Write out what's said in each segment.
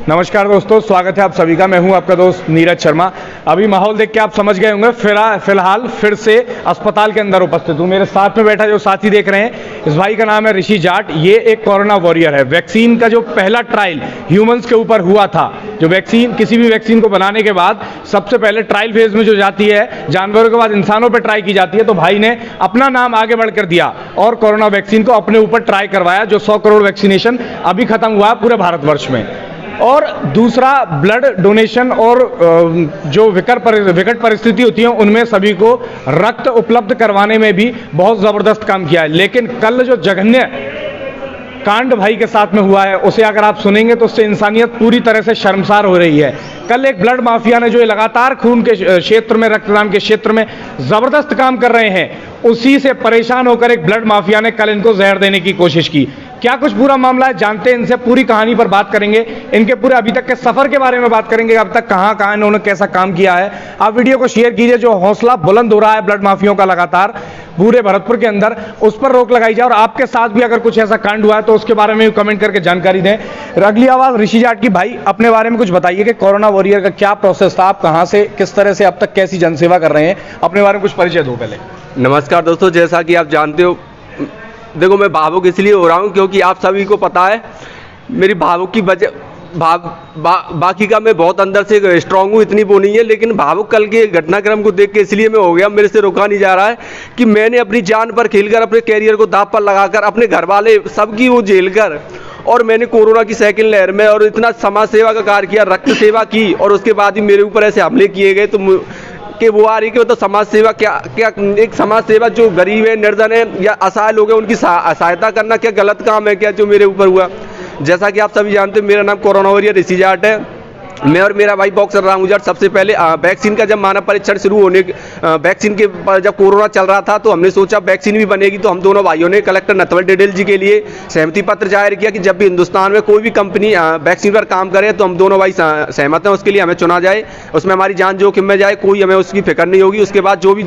नमस्कार दोस्तों, स्वागत है आप सभी का। मैं हूं आपका दोस्त नीरज शर्मा। अभी माहौल देख के आप समझ गए होंगे, फिलहाल फिर से अस्पताल के अंदर उपस्थित हूं। मेरे साथ में बैठा जो साथी देख रहे हैं, इस भाई का नाम है ऋषि जाट। ये एक कोरोना वॉरियर है। वैक्सीन का जो पहला ट्रायल ह्यूमंस के ऊपर हुआ था, जो वैक्सीन किसी भी वैक्सीन को बनाने के बाद सबसे पहले ट्रायल फेज में जो जाती है, जानवरों के बाद इंसानों पर ट्राई की जाती है, तो भाई ने अपना नाम आगे बढ़कर दिया और कोरोना वैक्सीन को अपने ऊपर ट्राई करवाया, जो 100 करोड़ वैक्सीनेशन अभी खत्म हुआ है पूरे भारतवर्ष में। और दूसरा, ब्लड डोनेशन और जो विकट परिस्थिति होती है उनमें सभी को रक्त उपलब्ध करवाने में भी बहुत ज़बरदस्त काम किया है। लेकिन कल जो जघन्य कांड भाई के साथ में हुआ है, उसे अगर आप सुनेंगे तो उससे इंसानियत पूरी तरह से शर्मसार हो रही है। कल एक ब्लड माफिया ने जो लगातार खून के क्षेत्र में, रक्तदान के क्षेत्र में ज़बरदस्त काम कर रहे हैं, उसी से परेशान होकर एक ब्लड माफिया ने कल इनको जहर देने की कोशिश की। क्या कुछ पूरा मामला है, जानते हैं इनसे, पूरी कहानी पर बात करेंगे। इनके पूरे अभी तक के सफर के बारे में बात करेंगे, अब तक कहां इन्होंने कैसा काम किया है। आप वीडियो को शेयर कीजिए। जो हौसला बुलंद हो रहा है ब्लड माफियों का लगातार पूरे भरतपुर के अंदर, उस पर रोक लगाई जाए। और आपके साथ भी अगर कुछ ऐसा कांड हुआ है तो उसके बारे में कमेंट करके जानकारी दें। अगली आवाज ऋषि जाट की। भाई, अपने बारे में कुछ बताइए कि कोरोना वॉरियर का क्या प्रोसेस था, आप कहां से, किस तरह से अब तक कैसी जनसेवा कर रहे हैं, अपने बारे में कुछ परिचय दो पहले। नमस्कार दोस्तों, जैसा कि आप जानते हो, देखो मैं भावुक इसलिए हो रहा हूँ क्योंकि आप सभी को पता है मेरी भावुक की वजह बाकी का मैं बहुत अंदर से स्ट्रांग हूँ, इतनी वो नहीं है, लेकिन भावुक कल के घटनाक्रम को देख के इसलिए मैं हो गया, मेरे से रोका नहीं जा रहा है कि मैंने अपनी जान पर खेलकर, अपने कैरियर को दांव पर लगाकर, अपने घर वाले सबकी वो झेलकर, और मैंने कोरोना की सेकंड लहर में और इतना समाज सेवा का कार्य किया, रक्त सेवा की, और उसके बाद ही मेरे ऊपर ऐसे हमले किए गए। तो कि वो आ रही कि तो समाज सेवा क्या एक समाज सेवा, जो गरीब है, निर्धन है या असहाय लोग हैं, उनकी सहायता करना क्या गलत काम है क्या जो मेरे ऊपर हुआ। जैसा कि आप सभी जानते हैं, मेरा नाम कोरोना वॉरियर ऋषि जाट है। मैं और मेरा भाई बॉक्सर रामू जाट सबसे पहले वैक्सीन का जब मानव परीक्षण शुरू होने, वैक्सीन के जब कोरोना चल रहा था, तो हमने सोचा वैक्सीन भी बनेगी, तो हम दोनों भाइयों ने कलेक्टर नथवल डेडेल जी के लिए सहमति पत्र जाहिर किया कि जब भी हिंदुस्तान में कोई भी कंपनी वैक्सीन पर काम करे तो हम दोनों भाई सहमत हैं, उसके लिए हमें चुना जाए, उसमें हमारी जान जोखिम में जाए, कोई हमें उसकी फिक्र नहीं होगी। उसके बाद जो भी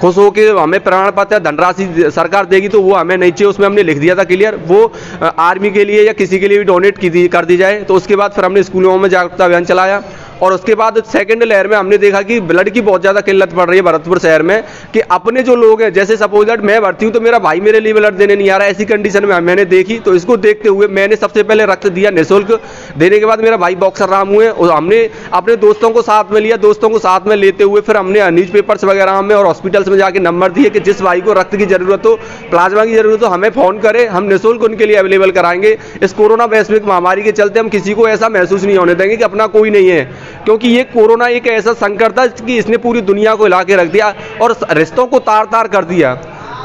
खुश होकर हमें प्रमाण पत्र, धनराशि सरकार देगी तो वो हमें नहीं चाहिए, उसमें हमने लिख दिया था क्लियर, वो आर्मी के लिए या किसी के लिए भी डोनेट कर दी जाए। तो उसके बाद फिर हमने स्कूलों में जागरूकता अभियान चलाया, और उसके बाद सेकंड लहर में हमने देखा कि ब्लड की बहुत ज़्यादा किल्लत पड़ रही है भरतपुर शहर में, कि अपने जो लोग हैं, जैसे सपोज दैट मैं भर्ती हूँ तो मेरा भाई मेरे लिए ब्लड देने नहीं आ रहा है, ऐसी कंडीशन में मैंने देखी। तो इसको देखते हुए मैंने सबसे पहले रक्त दिया निःशुल्क। देने के बाद मेरा भाई बॉक्सर रामू है, और हमने अपने दोस्तों को साथ में लिया। दोस्तों को साथ में लेते हुए फिर हमने न्यूज़पेपर्स वगैरह में और हॉस्पिटल्स में जाके नंबर दिए कि जिस भाई को रक्त की जरूरत हो, प्लाज्मा की जरूरत हो, हमें फ़ोन करें, हम निःशुल्क उनके लिए अवेलेबल कराएंगे। इस कोरोना वैश्विक महामारी के चलते हम किसी को ऐसा महसूस नहीं होने देंगे कि अपना कोई नहीं है, क्योंकि ये कोरोना एक ऐसा संकट था कि इसने पूरी दुनिया को हिला के रख दिया और रिश्तों को तार तार कर दिया।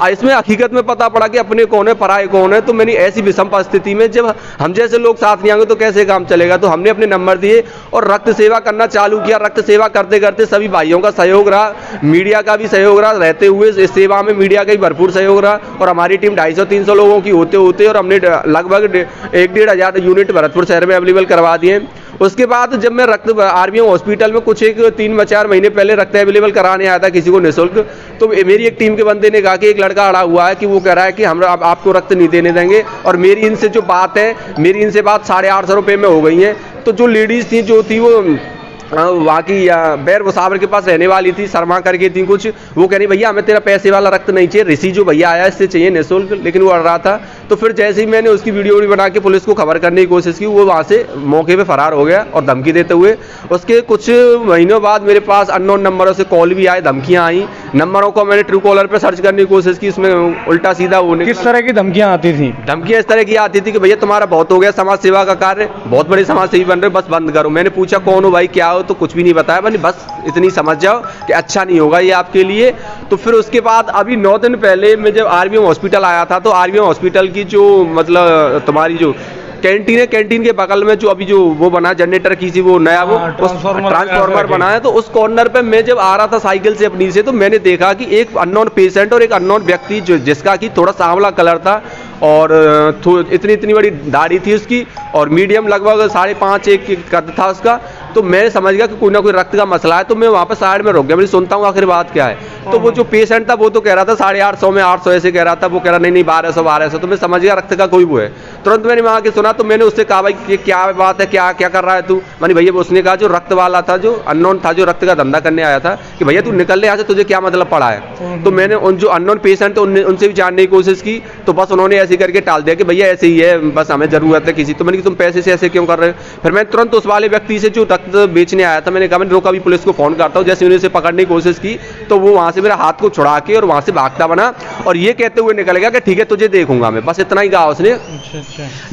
इसमें हकीकत में पता पड़ा कि अपने कौन है, पराये कौन है। तो मैंने ऐसी विषम परिस्थिति में जब हम जैसे लोग साथ नहीं आएंगे तो कैसे काम चलेगा, तो हमने अपने नंबर दिए और रक्त सेवा करना चालू किया। रक्त सेवा करते करते सभी भाइयों का सहयोग रहा, मीडिया का भी सहयोग रहा, रहते हुए इस सेवा में मीडिया का भी भरपूर सहयोग रहा, और हमारी टीम 250-300 लोगों की होते होते और हमने लगभग 1-1.5 यूनिट भरतपुर शहर में अवेलेबल करवा दिए। उसके बाद जब मैं रक्त आरबीएम हॉस्पिटल में कुछ 3-4 महीने पहले रक्त अवेलेबल कराने आया था किसी को निःशुल्क, तो मेरी एक टीम के बंदे ने कहा कि एक लड़का अड़ा हुआ है कि वो कह रहा है कि हम आपको रक्त नहीं देने देंगे, और मेरी इनसे जो बात है, मेरी इनसे बात 850 रुपये में हो गई है। तो जो लेडीज़ थी, जो थी वो वहाँ की बैर मुसावर के पास रहने वाली थी, शर्मा करके थी कुछ, वो कह रही भैया हमें तेरा पैसे वाला रक्त नहीं चाहिए, ऋषि जो भैया आया इससे चाहिए निःशुल्क, लेकिन वो अड़ रहा था। तो फिर जैसे ही मैंने उसकी वीडियो बना के पुलिस को खबर करने की कोशिश की, वो वहाँ से मौके पे फरार हो गया और धमकी देते हुए। उसके कुछ महीनों बाद मेरे पास अननोन नंबरों से कॉल भी आए, धमकियाँ आई। नंबरों को मैंने ट्रू कॉलर पर सर्च करने की कोशिश की, उसमें उल्टा सीधा होने। किस तरह की धमकियाँ आती थी? धमकियाँ इस तरह की आती थी कि भैया तुम्हारा बहुत हो गया समाज सेवा का कार्य, बहुत बड़े समाज सेवी बन रहे, बस बंद करो। मैंने पूछा कौन हो भाई, क्या हो, तो कुछ भी नहीं बताया, बस इतनी समझ जाओ कि अच्छा नहीं होगा ये आपके लिए। तो फिर उसके बाद अभी 9 दिन पहले मैं जब आरबीएम हॉस्पिटल आया था, तो आरबीएम हॉस्पिटल की जो मतलब तुम्हारी जो कैंटीन है, कैंटीन के बगल में जो अभी जो वो बना जनरेटर की सी, वो नया वो ट्रांसफार्मर बना है, तो उस कॉर्नर पे मैं जब आ रहा था साइकिल से अपनी से, तो मैंने देखा कि एक अननोन पेशेंट और एक अननोन व्यक्ति जो जिसका कि थोड़ा सांवला कलर था और इतनी बड़ी दाढ़ी थी उसकी, और मीडियम लगभग 5.5 एक कद था उसका, तो मैं समझ गया कि कोई ना कोई रक्त का मसला है, तो मैं वहाँ पर साइड में रुक गया, मैं सुनता हूँ आखिर बात क्या है। तो वो जो पेशेंट था वो तो कह रहा था 850 में 800 ऐसे कह रहा था, वो कह रहा नहीं 1200, तो मैं समझ गया रक्त का कोई वो है। तुरंत मैंने वहाँ के सुना, तो मैंने उससे कहा भाई ये क्या बात है, क्या क्या कर रहा है तू। मैंने भैया, उसने कहा जो रक्त वाला था, जो अननोन था, जो रक्त का धंधा करने आया था, कि भैया तू निकल ले यहाँ से, तुझे क्या मतलब पड़ा है। तो मैंने उन जो अननोन पेशेंट थे उनसे भी जानने की कोशिश की, तो बस उन्होंने ऐसे करके टाल दिया कि भैया ऐसे ही है, बस हमें जरूरत है किसी। तो मैंने कि तुम पैसे से ऐसे क्यों कर रहे हो। फिर मैं तुरंत उस वाले व्यक्ति से जो रक्त बेचने आया था, मैंने कहा मैंने रोका, अभी पुलिस को फोन करता हूँ। जैसे मैंने उसे पकड़ने की कोशिश की तो वो वहाँ से मेरा हाथ को छुड़ा के और वहाँ से भागता बना, और ये कहते हुए निकल गया कि ठीक है तुझे देखूंगा मैं, बस इतना ही कहा उसने।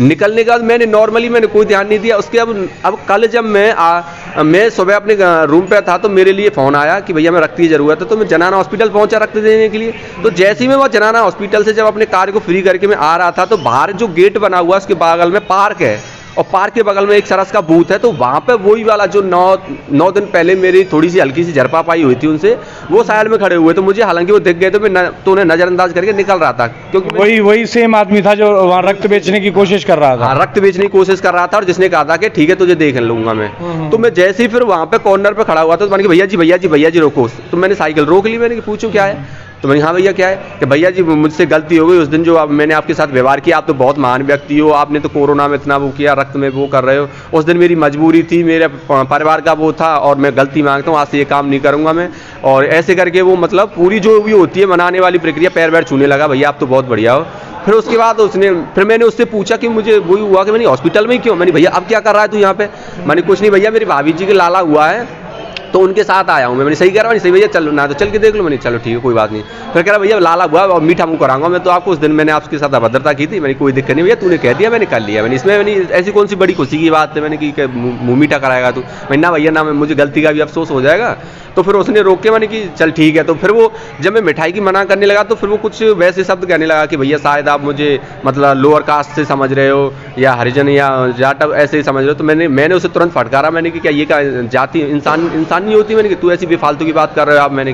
निकलने के बाद मैंने नॉर्मली मैंने कोई ध्यान नहीं दिया उसके। अब कल जब मैं सुबह अपने रूम पे था तो मेरे लिए फोन आया कि भैया मैं रक्त की जरूरत है, तो मैं जनाना हॉस्पिटल पहुंचा रक्त देने के लिए। तो जैसे ही मैं वहाँ जनाना हॉस्पिटल से जब अपने कार को फ्री करके मैं आ रहा था, तो बाहर जो गेट बना हुआ उसके बगल में पार्क है, और पार्क के बगल में एक सरस का बूथ है। तो वहाँ पे वही वाला जो 9 दिन पहले मेरी थोड़ी सी हल्की सी झड़पा पाई हुई थी उनसे, वो साइड में खड़े हुए। तो मुझे हालांकि वो दिख गए, तो मैं तो उन्हें नजरअंदाज करके निकल रहा था, क्योंकि वही सेम आदमी था जो वहाँ रक्त बेचने की कोशिश कर रहा था। रक्त बेचने की कोशिश कर रहा था, और जिसने कहा था कि ठीक है तुझे देख लूंगा मैं। तो मैं जैसे ही फिर वहाँ पे कॉर्नर पे खड़ा हुआ था, तो मैंने कहा भैया जी रोको। तो मैंने साइकिल रोक ली, मैंने पूछूं क्या है। तो मैंने हाँ भैया क्या है, कि भैया जी मुझसे गलती हो गई, उस दिन जो मैंने आपके साथ व्यवहार किया, आप तो बहुत महान व्यक्ति हो, आपने तो कोरोना में इतना वो किया, रक्त में वो कर रहे हो, उस दिन मेरी मजबूरी थी, मेरे परिवार का वो था, और मैं गलती मांगता हूँ, आज से ये काम नहीं करूँगा मैं। और ऐसे करके वो मतलब पूरी जो भी होती है मनाने वाली प्रक्रिया, पैर वैर छूने लगा, भैया आप तो बहुत बढ़िया हो। फिर उसके बाद फिर मैंने उससे पूछा कि मुझे वही हुआ कि मैंने हॉस्पिटल में ही क्यों। मैंने भैया अब क्या कर रहा है तू यहाँ पे। मैंने कुछ नहीं भैया, मेरी भाभी जी के लाला हुआ है तो उनके साथ आया हूँ मैं। मैंने सही कह रहा हूँ, सही भैया चलो ना, तो चल के देख लो। मैंने चलो ठीक है कोई बात नहीं। फिर कह रहा भैया लाला हुआ और मीठा मुँह कराऊंगा मैं तो आपको, उस दिन मैंने आपके साथ अभद्रता की थी। मैंने कोई दिक्कत नहीं भैया, तूने कह दिया मैंने कर लिया। मैंने इसमें ऐसी कौन सी बड़ी खुशी की बात है, मैंने कि मुँह मीठा कराएगा तू। मैंने ना भैया ना, मुझे गलती का भी अफसोस हो जाएगा। तो फिर उसने रोक के मैंने कि चल ठीक है। तो फिर वो जब मैं मिठाई की मना करने लगा, तो फिर वो कुछ वैसे शब्द कहने लगा कि भैया शायद आप मुझे मतलब लोअर कास्ट से समझ रहे हो, या हरिजन या जाट ऐसे ही समझ रहे हो। तो मैंने उसे तुरंत फटकारा, मैंने कि क्या ये क्या जाति इंसान नहीं होती। मैंने कि तू ऐसी बेफालतू की बात कर रहे हो आप। मैंने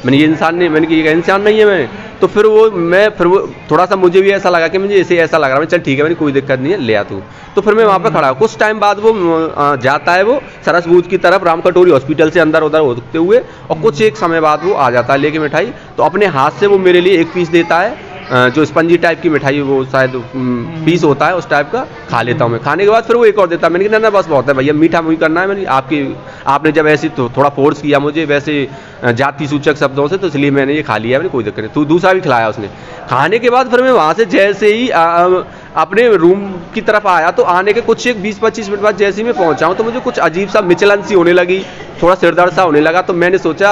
ये इंसान नहीं, मैंने कि ये इंसान नहीं है मैंने। तो फिर वो थोड़ा सा मुझे भी ऐसा लगा कि मुझे इसे ऐसा लग रहा है, चल ठीक है मैंने कोई दिक्कत नहीं है ले आ तू। तो फिर मैं वहाँ पे खड़ा, कुछ टाइम बाद वो जाता है वो सरस बूथ की तरफ, राम कटोरी हॉस्पिटल से अंदर उधर होते हुए, और कुछ एक समय बाद वो आ जाता है लेके मिठाई। तो अपने हाथ से वो मेरे लिए एक पीस देता है, जो स्पंजी टाइप की मिठाई, वो शायद पीस होता है उस टाइप का, खा लेता हूँ मैं। खाने के बाद फिर वो एक और देता है। मैंने कहा ना बस बहुत है भैया, मीठा मुँह करना है। मैंने आपने जब ऐसे थोड़ा फोर्स किया मुझे वैसे जाति सूचक शब्दों से, तो इसलिए मैंने ये खा लिया। मैंने कोई दिक्कत नहीं। तो दूसरा भी खिलाया उसने। खाने के बाद फिर मैं वहाँ से जैसे ही अपने रूम की तरफ आया, तो आने के कुछ 20-25 मिनट बाद जैसे ही मैं पहुँचा हूँ, तो मुझे कुछ अजीब सा मिचलन सी होने लगी, थोड़ा सिरदर्द सा होने लगा। तो मैंने सोचा,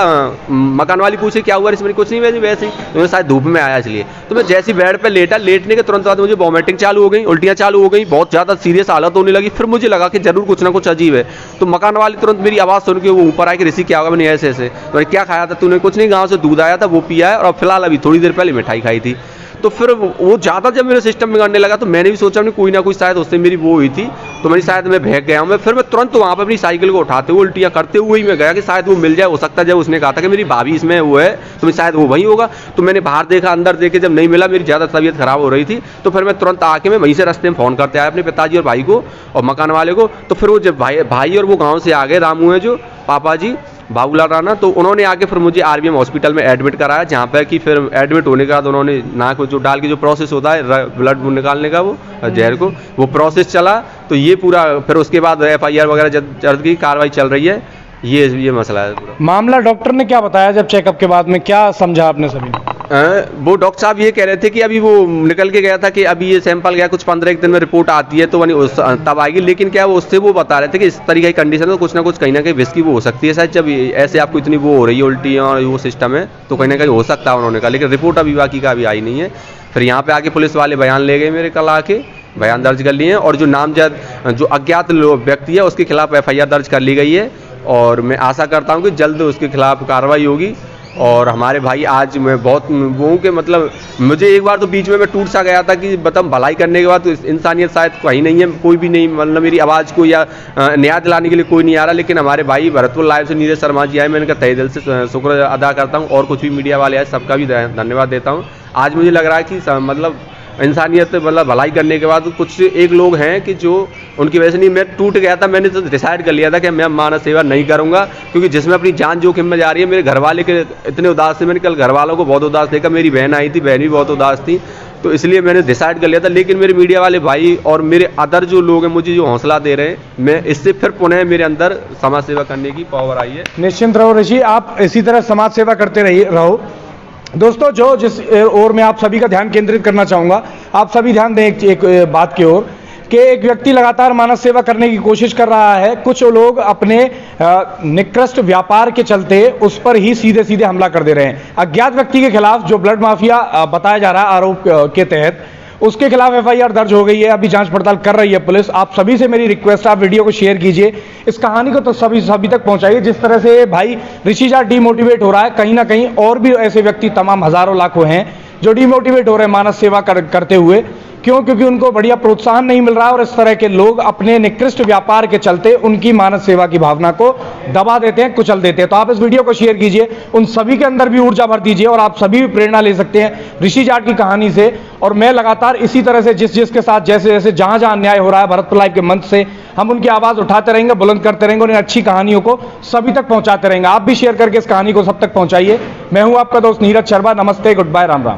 मकान वाली पूछे क्या हुआ इसमें, कुछ नहीं वैसे ही, तो मैं शायद धूप में आया इसलिए। तो मैं जैसे ही बेड पे लेटा, लेटने के तुरंत बाद मुझे वॉमिटिंग चालू हो गई, उल्टियाँ चालू हो गई, बहुत ज़्यादा सीरियस हालत होने लगी। फिर मुझे लगा कि जरूर कुछ ना कुछ अजीब है। तो मकान वाली तुरंत मेरी आवाज़ सुन के वो ऊपर आए कि ऋषि क्या होगा। मैंने ऐसे तो क्या खाया था तूने। कुछ नहीं, गाँव से दूध आया था वो पिया है, और फिलहाल अभी थोड़ी देर पहले मिठाई खाई थी। तो फिर वो ज़्यादा जब मेरे सिस्टम में करने लगा, तो मैंने भी सोचा मैंने कोई ना कोई शायद उससे मेरी वो हुई थी, तो मैंने शायद मैं भाग गया हूँ। फिर मैं तुरंत वहाँ पर अपनी साइकिल को उठाते हुए उल्टियाँ करते हुए ही मैं गया कि शायद वो मिल जाए। हो सकता है जब उसने कहा था कि मेरी भाभी इसमें वो है, तो मैं शायद वो वही होगा। तो मैंने बाहर देखा, अंदर देखे, जब नहीं मिला, मेरी ज़्यादा तबीयत खराब हो रही थी। तो फिर मैं तुरंत आके मैं वहीं से रास्ते में फ़ोन करते आया अपने पिताजी और भाई को और मकान वाले को। तो फिर वो जब भाई और वो गाँव से आ गए, रामू है जो पापा जी, बाबूलाल राणा, तो उन्होंने आके फिर मुझे आरबीएम हॉस्पिटल में एडमिट कराया, जहाँ पर कि फिर एडमिट होने के बाद उन्होंने नाक में जो डाल के जो प्रोसेस होता है ब्लड निकालने का, वो जहर को, वो प्रोसेस चला। तो ये पूरा फिर उसके बाद FIR वगैरह जल्द की कार्रवाई चल रही है। ये मसला है पूरा मामला। डॉक्टर ने क्या बताया जब चेकअप के बाद में, क्या समझा आपने सभी? वो डॉक्टर साहब ये कह रहे थे कि अभी वो निकल के गया था कि अभी ये सैंपल गया, कुछ 15-1 दिन में रिपोर्ट आती है तो तब आएगी। लेकिन क्या वो उससे वो बता रहे थे कि इस तरीके की कंडीशन में कुछ ना कुछ कहीं ना कहीं विस्क की वो हो सकती है शायद, जब ऐसे आपको इतनी वो हो रही है उल्टी और वो सिस्टम है, तो कहीं ना कहीं हो सकता है उन्होंने कहा। लेकिन रिपोर्ट अभी बाकी का अभी आई नहीं है। फिर यहाँ पे आके पुलिस वाले बयान ले गए मेरे, कल आके बयान दर्ज कर लिए हैं, और जो नामजद जो अज्ञात व्यक्ति है उसके खिलाफ FIR दर्ज कर ली गई है। और मैं आशा करता हूँ कि जल्द उसके खिलाफ कार्रवाई होगी। और हमारे भाई, आज मैं बहुत वो के मतलब, मुझे एक बार तो बीच में मैं टूट सा गया था कि मतलब भलाई करने के बाद तो इंसानियत शायद कहीं नहीं है, कोई भी नहीं, मतलब मेरी आवाज़ को या न्याय दिलाने के लिए कोई नहीं आ रहा। लेकिन हमारे भाई भरतपुर लाइव से नीरज शर्मा जी आए, मैं इनका तहे दिल से शुक्र अदा करता हूँ, और कुछ भी मीडिया वाले आए सबका भी धन्यवाद देता हूँ। आज मुझे लग रहा है कि मतलब इंसानियत मतलब भलाई करने के बाद कुछ एक लोग हैं कि जो उनकी वजह से नहीं, मैं टूट गया था। मैंने तो डिसाइड कर लिया था कि मैं मानव सेवा नहीं करूंगा, क्योंकि जिसमें अपनी जान जोखिम में जा रही है। मेरे घर वाले के इतने उदास थे, मैंने कल घर वालों को बहुत उदास देखा। मेरी बहन आई थी, बहन भी बहुत उदास थी, तो इसलिए मैंने डिसाइड कर लिया था। लेकिन मेरे मीडिया वाले भाई और मेरे अदर जो लोग हैं मुझे जो हौसला दे रहे हैं, मैं इससे फिर पुनः मेरे अंदर समाज सेवा करने की पावर आई है। निश्चिंत रहो ऋषि, आप इसी तरह समाज सेवा करते रहो। दोस्तों, जो जिस ओर मैं आप सभी का ध्यान केंद्रित करना चाहूँगा, आप सभी ध्यान दें एक बात की ओर कि एक व्यक्ति लगातार मानव सेवा करने की कोशिश कर रहा है। कुछ लोग अपने निकृष्ट व्यापार के चलते उस पर ही सीधे सीधे हमला कर दे रहे हैं। अज्ञात व्यक्ति के खिलाफ जो ब्लड माफिया बताया जा रहा है आरोप के तहत, उसके खिलाफ एफआईआर दर्ज हो गई है। अभी जांच पड़ताल कर रही है पुलिस। आप सभी से मेरी रिक्वेस्ट है, आप वीडियो को शेयर कीजिए, इस कहानी को तो सभी तक पहुंचाइए। जिस तरह से भाई ऋषि जाट डिमोटिवेट हो रहा है, कहीं ना कहीं और भी ऐसे व्यक्ति तमाम हजारों लाखों हैं जो डिमोटिवेट हो रहे हैं मानव सेवा करते हुए। क्यों? क्योंकि उनको बढ़िया प्रोत्साहन नहीं मिल रहा और इस तरह के लोग अपने निकृष्ट व्यापार के चलते उनकी मानव सेवा की भावना को दबा देते हैं, कुचल देते हैं। तो आप इस वीडियो को शेयर कीजिए, उन सभी के अंदर भी ऊर्जा भर दीजिए और आप सभी भी प्रेरणा ले सकते हैं ऋषि जाट की कहानी से। और मैं लगातार इसी तरह से जिसके साथ जैसे जहां जहां अन्याय हो रहा है, भरतपुर लाइव के मंच से हम उनकी आवाज उठाते रहेंगे, बुलंद करते रहेंगे और इन अच्छी कहानियों को सभी तक पहुंचाते रहेंगे। आप भी शेयर करके इस कहानी को सब तक पहुंचाइए। मैं हूं आपका दोस्त नीरज शर्मा। नमस्ते, गुड बाय, राम राम।